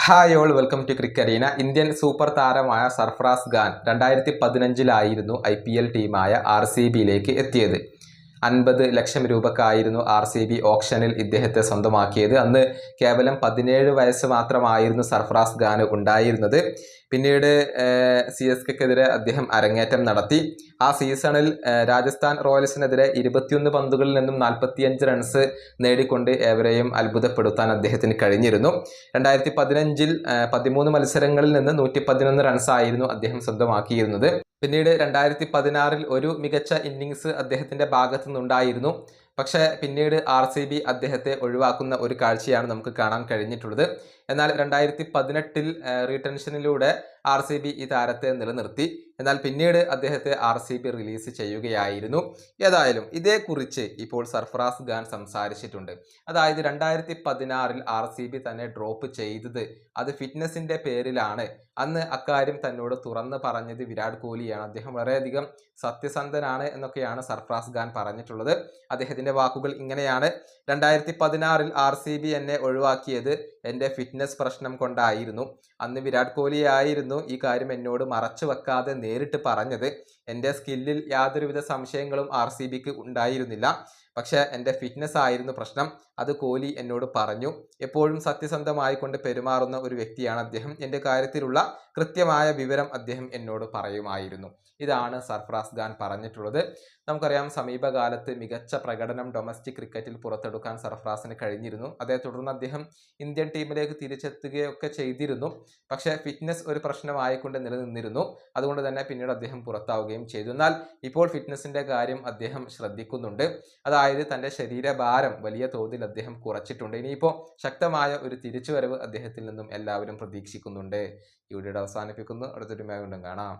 Hi all welcome to Crickarena. Indian super താരമായ Sarfaraz Khan 2015 IPL ടീമായ RCBയിലേക്ക് എത്തിയത്. 50 ലക്ഷം രൂപക്കായിരുന്നു RCB ഓപ്ഷനിൽ ഇദ്ദേഹത്തെ സ്വന്തമാക്കിയത്. അന്ന് കേവലം 17 വയസ്സ് മാത്രമായിരുന്നു സർഫറാസ് ഖാന് ഉണ്ടായിരുന്നത്. പിന്നീട് CSKക്കെതിരെ അദ്ദേഹം അരങ്ങേറ്റം നടത്തി. ആ സീസണിൽ രാജസ്ഥാൻ റോയൽസിനെതിരെ 21 പന്തുകളിൽ നിന്നും 45 റൺസ് നേടിക്കൊണ്ട് ഏവരെയും അത്ഭുതപ്പെടുത്താൻ അദ്ദേഹത്തിന് കഴിഞ്ഞിരുന്നു. 2015 13 മത്സരങ്ങളിൽ നിന്ന് 111 റൺസായിരുന്നു അദ്ദേഹം സ്വന്തമാക്കിയിരുന്നത്. പിന്നീട് 2016 ഒരു മികച്ച ഇന്നിങ്സ് അദ്ദേഹത്തിന്റെ ഭാഗത്തു നിന്നുണ്ടായിരുന്നു. പക്ഷേ പിന്നീട് RCB അദ്ദേഹത്തെ ഒഴിവാക്കുന്ന ഒരു കാഴ്ചയാണ് നമുക്ക് കാണാൻ കഴിഞ്ഞിട്ടുള്ളത്. എന്നാൽ 2018 റീടെൻഷനിലൂടെ RCB ഈ താരത്തെ നിലനിർത്തി. എന്നാൽ പിന്നീട് അദ്ദേഹത്തെ RCB റിലീസ് ചെയ്യുകയായിരുന്നു. ഏതായാലും ഇതേക്കുറിച്ച് ഇപ്പോൾ സർഫറാസ് ഖാൻ സംസാരിച്ചിട്ടുണ്ട്. അതായത് 2016 RCB തന്നെ ഡ്രോപ്പ് ചെയ്തത് അത് ഫിറ്റ്നസിന്റെ പേരിലാണ്. അന്ന് അക്കാര്യം തന്നോട് തുറന്ന് പറഞ്ഞത് വിരാട് കോഹ്ലിയാണ്. അദ്ദേഹം വളരെയധികം സത്യസന്ധനാണ് എന്നൊക്കെയാണ് സർഫറാസ് ഖാൻ പറഞ്ഞിട്ടുള്ളത്. അദ്ദേഹത്തിന്റെ വാക്കുകൾ ഇങ്ങനെയാണ്: 2016 RCB എന്നെ ഒഴിവാക്കിയത് എൻ്റെ ഫിറ്റ്നസ് പ്രശ്നം കൊണ്ടായിരുന്നു. അന്ന് വിരാട് കോഹ്ലി ആയിരുന്നു ഈ കാര്യം എന്നോട് മറച്ചു വെക്കാതെ നേരിട്ട് പറഞ്ഞത്. എൻ്റെ സ്കില്ലിൽ യാതൊരുവിധ സംശയങ്ങളും RCBക്ക് ഉണ്ടായിരുന്നില്ല. പക്ഷേ എൻ്റെ ഫിറ്റ്നസ് ആയിരുന്നു പ്രശ്നം. അത് കോഹ്ലി എന്നോട് പറഞ്ഞു. എപ്പോഴും സത്യസന്ധമായി കൊണ്ട് പെരുമാറുന്ന ഒരു വ്യക്തിയാണ് അദ്ദേഹം. എൻ്റെ കാര്യത്തിലുള്ള കൃത്യമായ വിവരം അദ്ദേഹം എന്നോട് പറയുമായിരുന്നു. ഇതാണ് സർഫറാസ് ഖാൻ പറഞ്ഞിട്ടുള്ളത്. നമുക്കറിയാം, സമീപകാലത്ത് മികച്ച പ്രകടനം ഡൊമസ്റ്റിക് ക്രിക്കറ്റിൽ പുറത്തെടുക്കാൻ സർഫറാസിന് കഴിഞ്ഞിരുന്നു. അതേ തുടർന്ന് അദ്ദേഹം ഇന്ത്യൻ ടീമിലേക്ക് തിരിച്ചെത്തുകയൊക്കെ ചെയ്തിരുന്നു. പക്ഷേ ഫിറ്റ്നസ് ഒരു പ്രശ്നമായിക്കൊണ്ട് നിലനിന്നിരുന്നു. അതുകൊണ്ട് തന്നെ പിന്നീട് അദ്ദേഹം പുറത്താവുകയും ചെയ്തു. എന്നാൽ ഇപ്പോൾ ഫിറ്റ്നസിന്റെ കാര്യം അദ്ദേഹം ശ്രദ്ധിക്കുന്നുണ്ട്. അതായത് തൻ്റെ ശരീരഭാരം വലിയ തോതിൽ അദ്ദേഹം കുറച്ചിട്ടുണ്ട്. ഇനിയിപ്പോൾ ശക്തമായ ഒരു തിരിച്ചുവരവ് അദ്ദേഹത്തിൽ നിന്നും എല്ലാവരും പ്രതീക്ഷിക്കുന്നുണ്ട്. ഈ വീഡിയോ അവസാനിപ്പിക്കുന്നു. അടുത്തൊരു വീണ്ടും കാണാം.